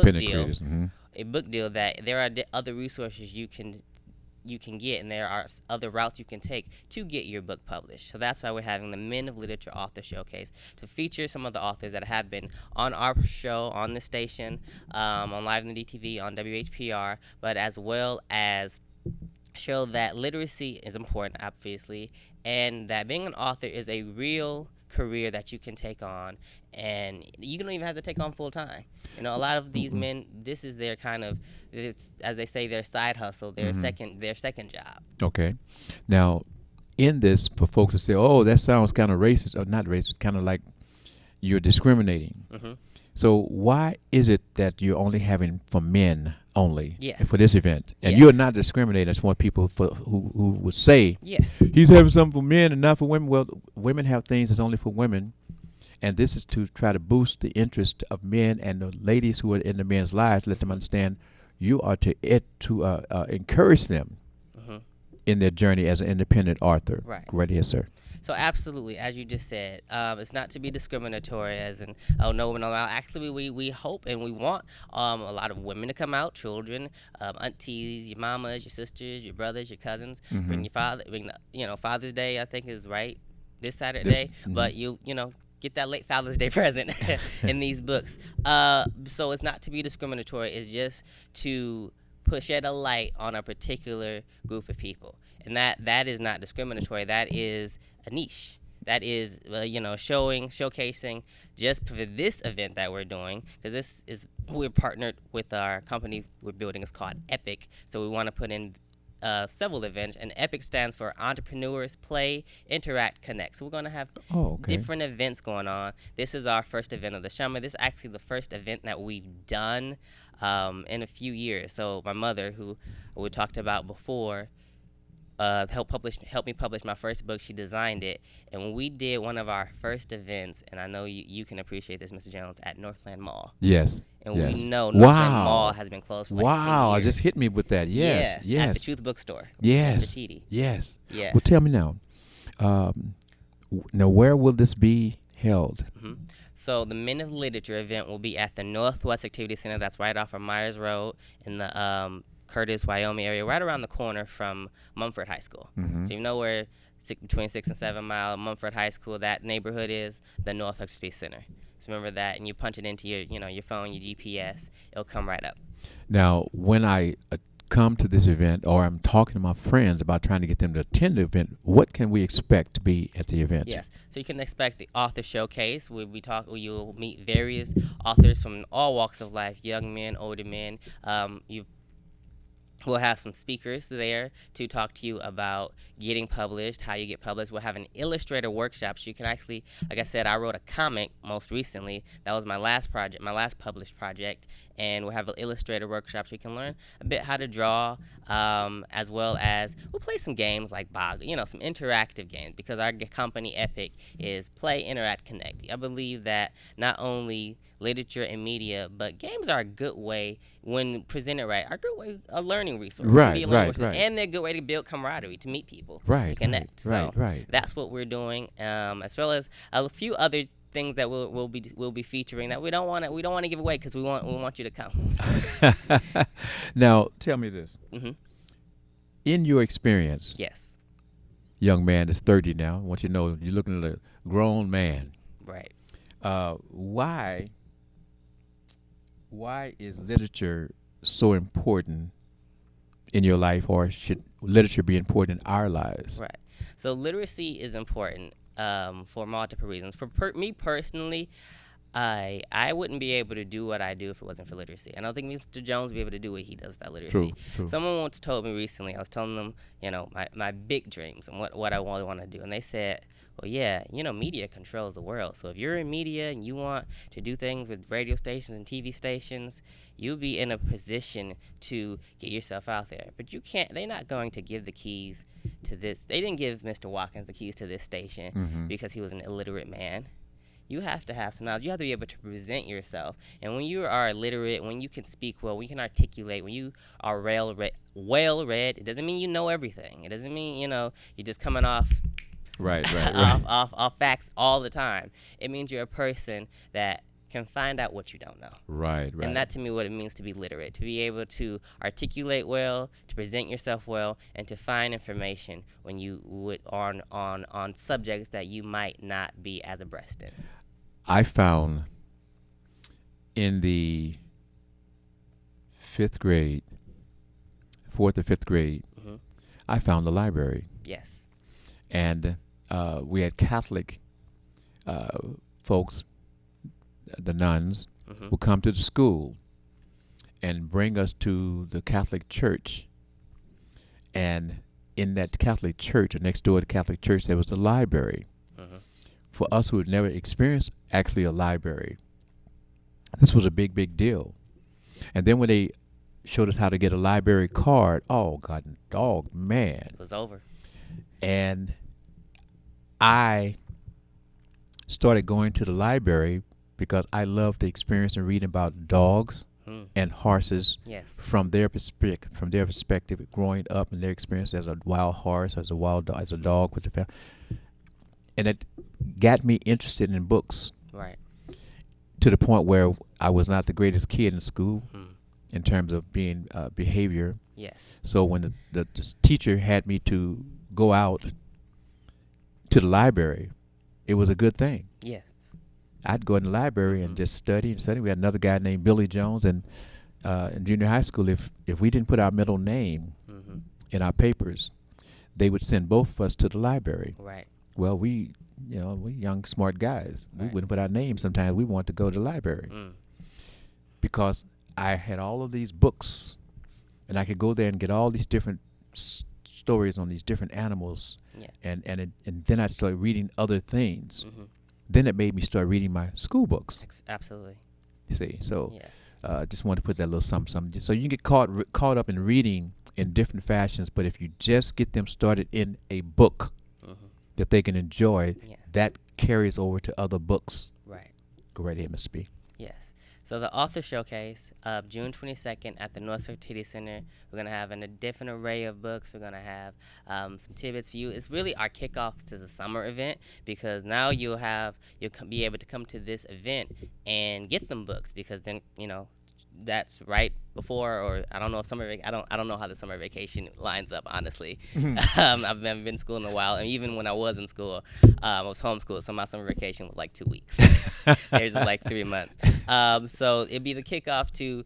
book deal, that there are other resources you can get, and there are other routes you can take to get your book published. So that's why we're having the Men of Literature Author Showcase to feature some of the authors that have been on our show, on the station, on Live in the DTV, on WHPR, but as well as show that literacy is important, obviously, and that being an author is a real career that you can take on, and you don't even have to take on full time. A lot of these men, this is their kind of, as they say, their side hustle, their second job. Okay. Now, in this, for folks to say, "Oh, that sounds kind of racist," or not racist, kind of like you're discriminating. So why is it that you're only having for men only for this event? And you're not discriminating. I just want people who would say, he's having something for men and not for women. Well, women have things that's only for women. And this is to try to boost the interest of men and the ladies who are in the men's lives, let them understand you are to encourage them in their journey as an independent author. Right. Right here, sir. So absolutely, as you just said, it's not to be discriminatory as in, oh, no one allowed. Actually, we hope and we want a lot of women to come out, children, aunties, your mamas, your sisters, your brothers, your cousins. Bring your father. Father's Day, I think, is right this Saturday. But you get that late Father's Day present in these books. So it's not to be discriminatory. It's just to shed a light on a particular group of people. And that is not discriminatory. That is a niche. That is, showcasing just for this event that we're doing, because we're partnered with our company we're building. It's called Epic. So we want to put in several events, and EPIC stands for Entrepreneurs Play, Interact, Connect. So we're going to have different events going on. This is our first event of the summer. This is actually the first event that we've done in a few years. So my mother, who we talked about before, helped me publish my first book. She designed it, and when we did one of our first events, and I know you can appreciate this, Mr. Jones, at Northland Mall. Yes. And we know Northland Mall has been closed for like 10 years. Just hit me with that. Yes. At the Truth Bookstore. Yes. Yes. Well, tell me now. Now, where will this be held? So the Men of Literature event will be at the Northwest Activity Center. That's right off of Myers Road in the Curtis, Wyoming area, right around the corner from Mumford High School. Mm-hmm. So you know where between 6 and 7 Mile Mumford High School, that neighborhood is, the Norfolk City Center. So remember that, and you punch it into your phone, your GPS, it'll come right up. Now, when I come to this event, or I'm talking to my friends about trying to get them to attend the event, what can we expect to be at the event? Yes, so you can expect the author showcase where you'll meet various authors from all walks of life, young men, older men. We'll have some speakers there to talk to you about getting published, how you get published. We'll have an illustrator workshop, so you can actually, like I said, I wrote a comic most recently. That was my last project, my last published project, and we'll have an illustrator workshop so you can learn a bit how to draw, as well as we'll play some games like Bog, some interactive games, because our company, Epic, is Play, Interact, Connect. I believe that not only literature and media, but games are a good way, when presented right, are a good way, a learning resource. Right, media right, learning resource, right. And they're a good way to build camaraderie, to meet people, Right, to connect. right, So right. that's what we're doing, as well as a few other things that we'll be featuring that we don't want to give away, because we want you to come. Now, tell me this. Hmm. In your experience, Yes. young man is 30 now. I want you to know you're looking at a grown man. Right. Why is literature so important in your life, or should literature be important in our lives? Right. So literacy is important for multiple reasons. For me personally, I wouldn't be able to do what I do if it wasn't for literacy. I don't think Mr. Jones would be able to do what he does without literacy. True. Someone once told me recently, I was telling them, my big dreams and what I really want to do. And they said, well, yeah, media controls the world. So if you're in media and you want to do things with radio stations and TV stations, you'll be in a position to get yourself out there. But you can't, they're not going to give the keys to this. They didn't give Mr. Watkins the keys to this station because he was an illiterate man. You have to have some knowledge. You have to be able to present yourself. And when you are literate, when you can speak well, when you can articulate, when you are well-read, it doesn't mean you know everything. It doesn't mean, you're just coming off Right. off facts all the time. It means you're a person that can find out what you don't know. Right. And that, to me, what it means to be literate, to be able to articulate well, to present yourself well, and to find information when you would on subjects that you might not be as abreast in. I found in the 4th or 5th grade, I found the library. Yes. And we had Catholic folks, the nuns, who come to the school and bring us to the Catholic church. And in that Catholic church, or next door to the Catholic church, there was a library. For us who had never experienced actually a library, this was a big, big deal. And then when they showed us how to get a library card, oh, God, dog, man. It was over. And I started going to the library because I loved the experience of reading about dogs and horses. Yes. From their perspective, growing up and their experience as a wild horse, as a wild dog, as a dog with the family. And it got me interested in books. Right. To the point where I was not the greatest kid in school in terms of being behavior. Yes. So when the teacher had me to go out to the library, it was a good thing. Yes. I'd go in the library and just study and study. We had another guy named Billy Jones, and in junior high school, if we didn't put our middle name in our papers, they would send both of us to the library. Right. Well, we young, smart guys. Right. We wouldn't put our names. Sometimes we wanted to go to the library because I had all of these books, and I could go there and get all these different stories on these different animals. Yeah. And then I started reading other things. Then it made me start reading my school books. Absolutely. You see, so Yeah. just wanted to put that little something. So you can get caught up in reading in different fashions, but if you just get them started in a book that they can enjoy, that carries over to other books. Right. Go right ahead, Mr. B. Yes. So the author showcase, June 22nd at the Norfolk City Center. We're going to have a different array of books. We're going to have some tidbits for you. It's really our kickoff to the summer event, because now you'll be able to come to this event and get them books, because then, that's right before, or I don't know if I don't know how the summer vacation lines up, honestly. I've never been in school in a while, and even when I was in school, I was homeschooled, so my summer vacation was like 2 weeks. Theirs is like 3 months. So it'd be the kickoff to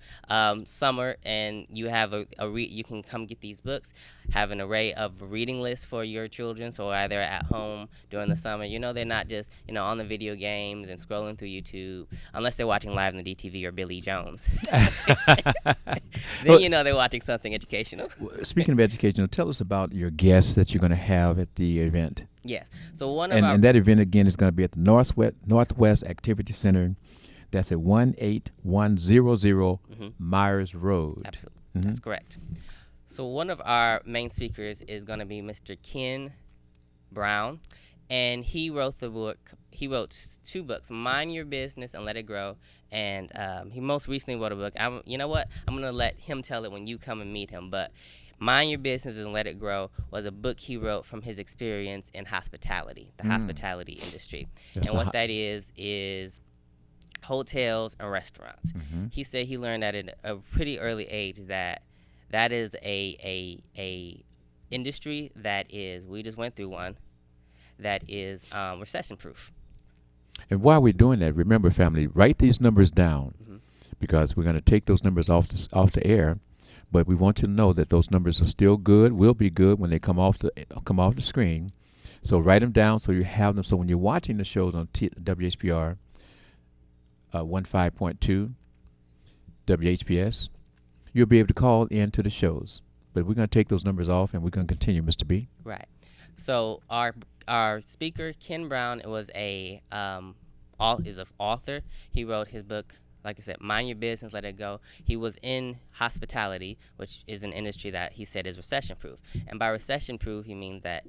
summer, and you have you can come get these books, have an array of reading lists for your children, so either at home during the summer, they're not just, on the video games and scrolling through YouTube, unless they're watching live in the DTV or Billy Jones. Then they're watching something educational. Speaking of educational, tell us about your guests that you're going to have at the event. Yes. So and that event again is going to be at the Northwest Activity Center. That's at 18100 Myers Road. Absolutely. That's correct. So one of our main speakers is going to be Mr. Ken Brown, and he wrote the book. He wrote 2 books, Mind Your Business and Let It Grow, and he most recently wrote a book. You know what? I'm going to let him tell it when you come and meet him, but Mind Your Business and Let It Grow was a book he wrote from his experience in hospitality, the hospitality industry. And what that is hotels and restaurants. He said he learned at a pretty early age that is a industry that is, we just went through one, that is recession proof. And while we're doing that, remember, family, write these numbers down because we're going to take those numbers off the air. But we want you to know that those numbers are still good, will be good when they come off the screen. So write them down so you have them. So when you're watching the shows on WHPR 15.2 WHPS, you'll be able to call in to the shows. But we're going to take those numbers off, and we're going to continue, Mr. B. Right. So our speaker, Ken Brown, is an author. He wrote his book, like I said, Mind Your Business, Let It Go. He was in hospitality, which is an industry that he said is recession-proof. And by recession-proof, he means that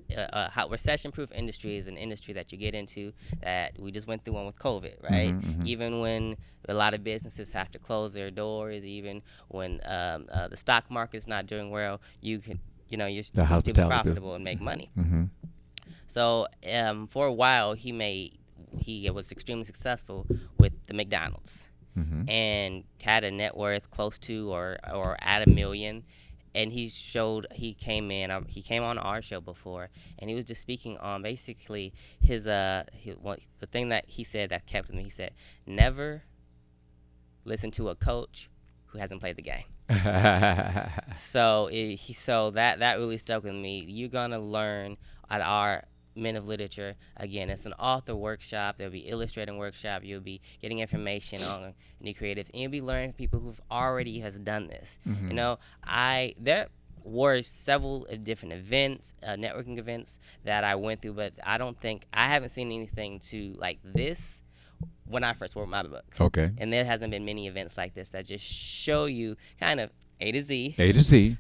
recession-proof industry is an industry that you get into that we just went through one with COVID, right? Even when a lot of businesses have to close their doors, even when the stock market's not doing well, you can, you're still profitable and make money. So for a while, he was extremely successful with the McDonald's. And had a net worth close to or at $1 million, and he came on our show before, and he was just speaking on basically the thing that he said that kept with me. He said, never listen to a coach who hasn't played the game. So that really stuck with me. You're gonna learn at our Men of Literature. Again, it's an author workshop. There'll be illustrating workshop. You'll be getting information on new creatives, and you'll be learning from people who've already has done this. There were several different events, networking events that I went through, but I haven't seen anything to like this when I first wrote my book. Okay. And there hasn't been many events like this that just show you kind of A to Z,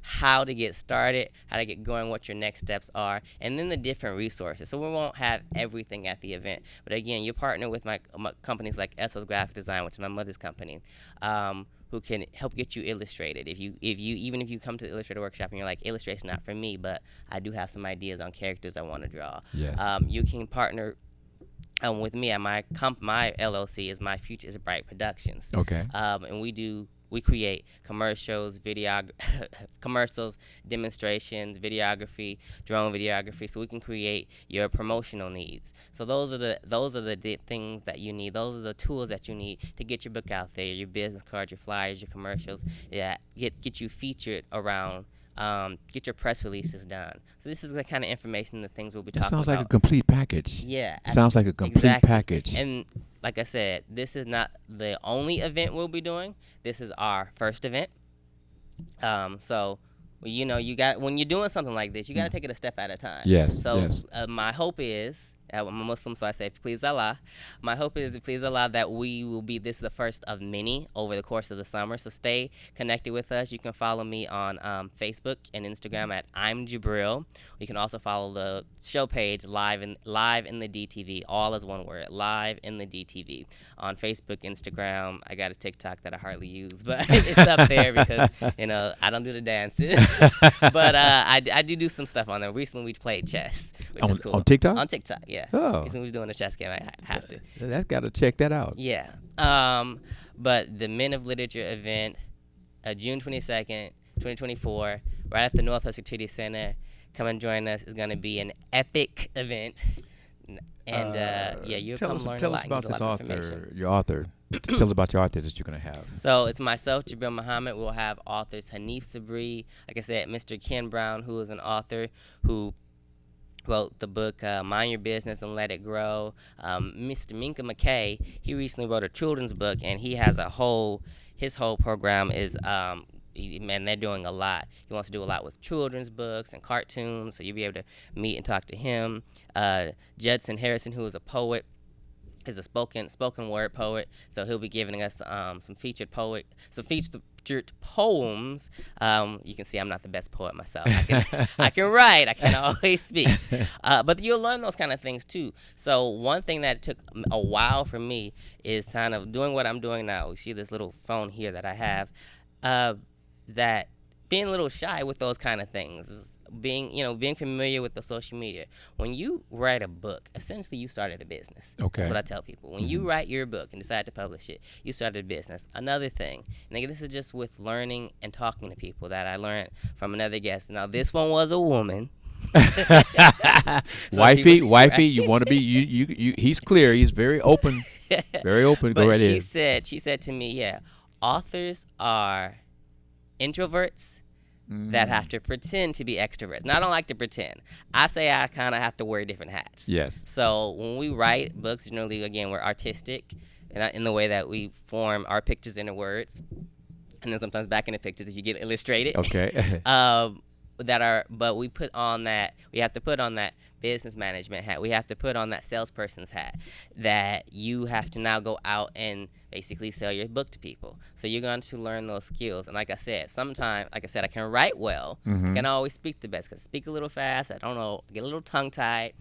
how to get started, how to get going, what your next steps are, and then the different resources. So we won't have everything at the event, but again, you partner with my companies like Esso's Graphic Design, which is my mother's company, who can help get you illustrated. If you come to the Illustrator Workshop and you're like, illustration's not for me, but I do have some ideas on characters I want to draw. Yes. You can partner with me at my LLC is My Future is Bright Productions. Okay. And we create commercials, commercials, demonstrations, videography, drone videography, so we can create your promotional needs. So those are the things that you need. Those are the tools that you need to get your book out there, your business cards, your flyers, your commercials, get you featured around. Get your press releases done. So this is the kind of information, the things we'll be talking about. That sounds like a complete package. Yeah. Sounds like a complete package. And like I said, this is not the only event we'll be doing. This is our first event. So, you got, when you're doing something like this, you got to take it a step at a time. Yes. So my hope is, I'm a Muslim, so I say, please Allah. My hope is, please Allah, that this is the first of many over the course of the summer. So stay connected with us. You can follow me on Facebook and Instagram at I'm Jabril. You can also follow the show page Live in the DTV, all as one word, Live in the DTV. On Facebook, Instagram, I got a TikTok that I hardly use, but it's up there because, I don't do the dances. But I do some stuff on there. Recently, we played chess, which is cool. On TikTok? On TikTok, yeah. Oh. Recently, we was doing a chess game. I have to. That's got to check that out. Yeah. But the Men of Literature event June 22nd, 2024, right at the North Hudson Community Center. Come and join us. It's going to be an epic event. And yeah, you'll tell come us, learn tell a us lot. about and get this a lot of information. author, your author. Tell us about your author that you're going to have. So it's myself, Jabril Muhammad. We'll have authors Hanif Sabri, like I said, Mr. Ken Brown, who is an author who wrote the book Mind Your Business and Let It Grow. Mr. Minka McKay, he recently wrote a children's book, and he has his whole program is man, they're doing a lot. He wants to do a lot with children's books and cartoons, so you'll be able to meet and talk to him. Judson Harrison, who is a poet, is a spoken word poet, so he'll be giving us some featured poems. You can see I'm not the best poet myself. I can write, I can't always speak, but you'll learn those kind of things too. So one thing that took a while for me is kind of doing what I'm doing now. You see this little phone here that I have, that being a little shy with those kind of things is being familiar with the social media. When you write a book, essentially you started a business. Okay. That's what I tell people. When you write your book and decide to publish it, you started a business. Another thing, and this is just with learning and talking to people that I learned from another guest. Now this one was a woman. Wifey, you want to be you he's clear. He's very open. Very open. Go But right she ahead. said to me, yeah, authors are introverts that have to pretend to be extroverts. Now, I don't like to pretend. I say I kind of have to wear different hats. Yes. So when we write books, generally, again, we're artistic in the way that we form our pictures into words. And then sometimes back in the pictures if you get illustrated. Okay. But we have to put on that business management hat. We have to put on that salesperson's hat, that you have to now go out and basically sell your book to people. So you're going to learn those skills. And like I said, sometimes, I can write well. I can always speak the best, because I speak a little fast. I don't know, get a little tongue-tied.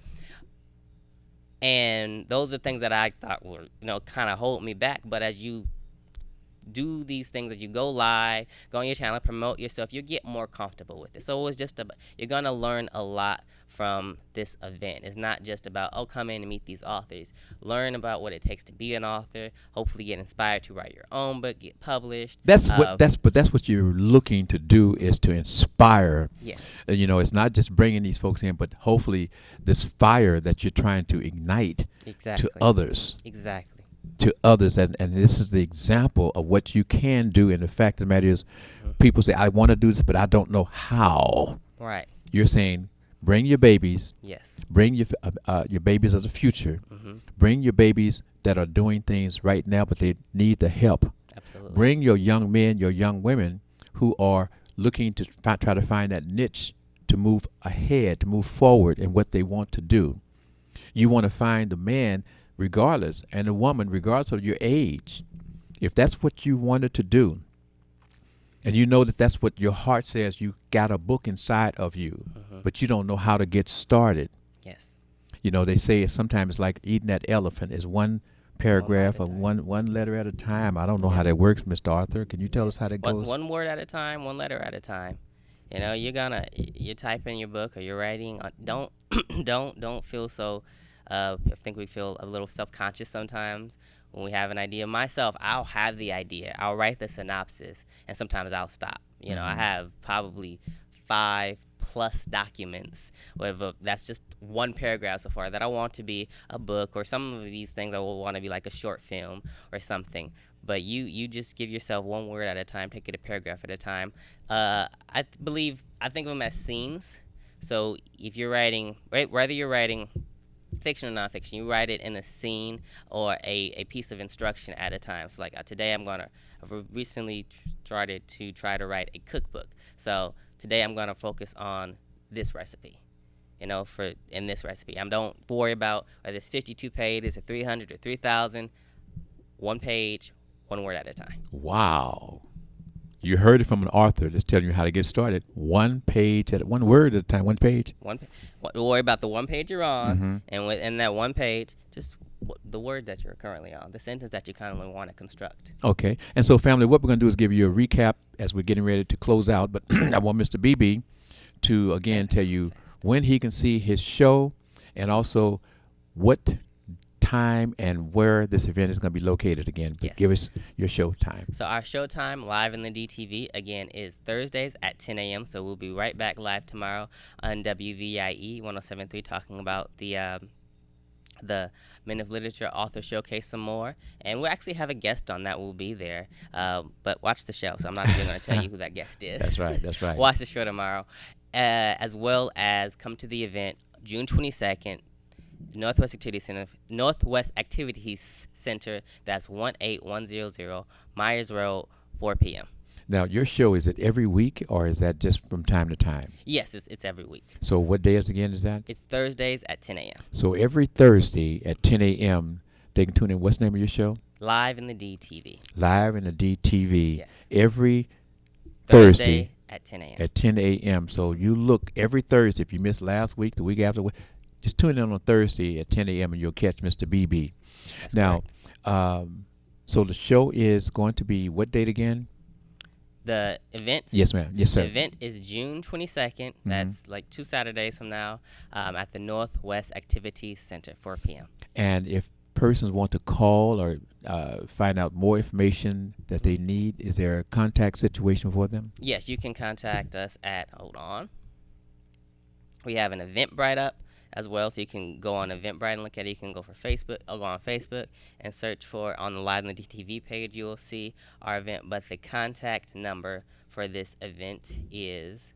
And those are things that I thought were, kind of hold me back. But as you do these things, as you go live, go on your channel, promote yourself, you get more comfortable with it. So it was just you're going to learn a lot from this event. It's not just about, come in and meet these authors. Learn about what it takes to be an author, hopefully get inspired to write your own book, get published. That's what you're looking to do, is to inspire. Yes. It's not just bringing these folks in, but hopefully this fire that you're trying to ignite Exactly. to others. Exactly. To others, and this is the example of what you can do. And the fact of the matter is, people say, I want to do this, but I don't know how. Right. You're saying, bring your babies. Yes. Bring your babies of the future. Bring your babies that are doing things right now, but they need the help. Absolutely. Bring your young men, your young women who are looking to try to find that niche to move ahead, to move forward in what they want to do. You want to find the man regardless, and the woman regardless of your age. If that's what you wanted to do, and you know that that's what your heart says, you got a book inside of you, but you don't know how to get started. Yes. They say sometimes it's like eating that elephant. Is one paragraph or one letter at a time. I don't know how that works, Mr. Arthur. Can you tell us how that goes? One word at a time, one letter at a time. You're typing your book or you're writing. Don't feel so. I think we feel a little self-conscious sometimes when we have an idea. Myself, I'll have the idea. I'll write the synopsis, and sometimes I'll stop. I have probably 5+ documents. That's just one paragraph so far that I want to be a book, or some of these things I will want to be like a short film or something. But you just give yourself one word at a time, take it a paragraph at a time. I think of them as scenes. So if you're writing, whether you're writing fiction or nonfiction, you write it in a scene or a piece of instruction at a time. So like today I've recently started to try to write a cookbook. So today I'm going to focus on this recipe, in this recipe. I don't worry about whether it's 52 pages or 300 or 3,000. One page, one word at a time. Wow. You heard it from an author that's telling you how to get started. One word at a time, one page. Don't worry about the one page you're on, and within that one page, just the word that you're currently on, the sentence that you kind of want to construct. Okay. And so, family, what we're going to do is give you a recap as we're getting ready to close out. But I want Mr. BB to, again, tell you when he can see his show, and also what time and where this event is going to be located again. But Yes. give us your show time. So our showtime live in the DTV again is Thursdays at 10 a.m. So we'll be right back live tomorrow on WVIE 107.3 talking about the Men of Literature Author Showcase some more. And we'll actually have a guest on that will be there. But watch the show. So I'm not even going to tell you who that guest is. That's right. That's right. Watch the show tomorrow. As well as come to the event June 22nd. Northwest Activities Center. That's 18100 Myers Road, 4 p.m. Now, your show, is it every week or is that just from time to time? Yes, it's every week. So what days again is that? It's Thursdays at 10 a.m. So every Thursday at 10 a.m., they can tune in. What's the name of your show? Live in the DTV. Live in the DTV. Yes. Every Thursday at 10 a.m. at 10 a.m. So you look every Thursday. If you missed last week, the week after, just tune in on Thursday at 10 a.m. and you'll catch Mr. BB. That's Now, so the show is going to be what date again? The event. Yes, ma'am. Yes, sir. The event is June 22nd. That's like 2 Saturdays from now at the Northwest Activities Center, 4 p.m. And if persons want to call or find out more information that they need, is there a contact situation for them? Yes, you can contact us at, hold on. We have an Eventbrite up as well, so you can go on Eventbrite and look at it. You can go on Facebook and search for on the Live in the DTV page. You will see our event, but the contact number for this event is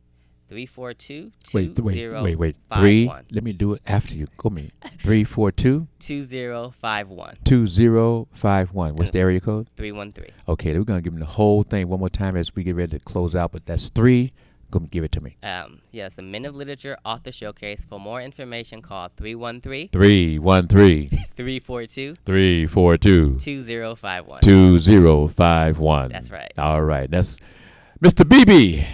342-2051. Wait. 3. Let me do it after you. Go me. 342 2051. 2051. What's the area code? 313. Okay, we're gonna give them the whole thing one more time as we get ready to close out. But that's 3. Go give it to me. Yes, the Men of Literature Author Showcase. For more information, call 313 342 2051. 2051. That's right. All right. That's Mr. BB.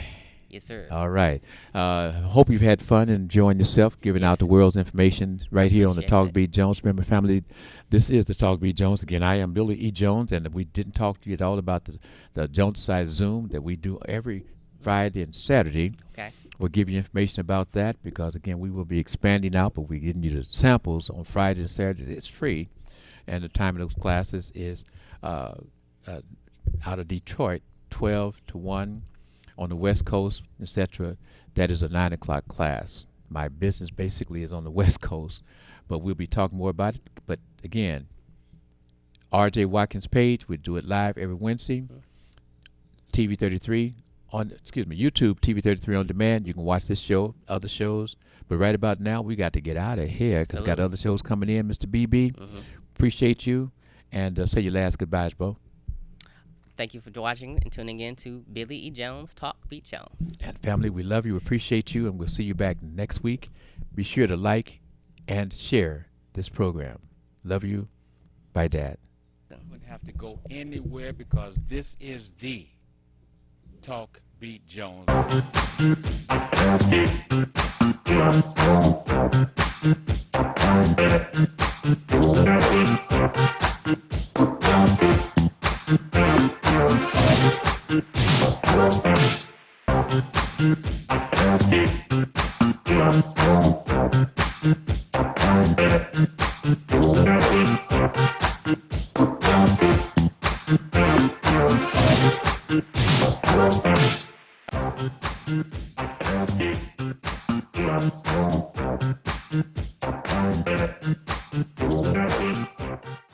Yes, sir. All right. Hope you've had fun and enjoying yourself, giving out the world's information right here on the Talk B. Jones. Remember, family, this is the Talk B. Jones. Again, I am Billy E. Jones, and we didn't talk to you at all about the Jones Side Zoom that we do every Friday and Saturday. Okay. We'll give you information about that because, again, we will be expanding out, but we're giving you the samples on Fridays and Saturdays. It's free, and the time of those classes is out of Detroit, 12 to 1. On the West Coast, etc., that is a 9 o'clock class. My business basically is on the West Coast, but we'll be talking more about it. But again, R.J. Watkins page, we do it live every Wednesday. TV33 YouTube TV33 on demand. You can watch this show, other shows. But right about now, we got to get out of here because got other shows coming in. Mr. BB, appreciate you, and say your last goodbyes, bro. Thank you for watching and tuning in to Billy E. Jones Talk Beat Jones. And family, we love you, appreciate you, and we'll see you back next week. Be sure to like and share this program. Love you. Bye, Dad. You wouldn't have to go anywhere because this is the Talk Beat Jones. Thank you.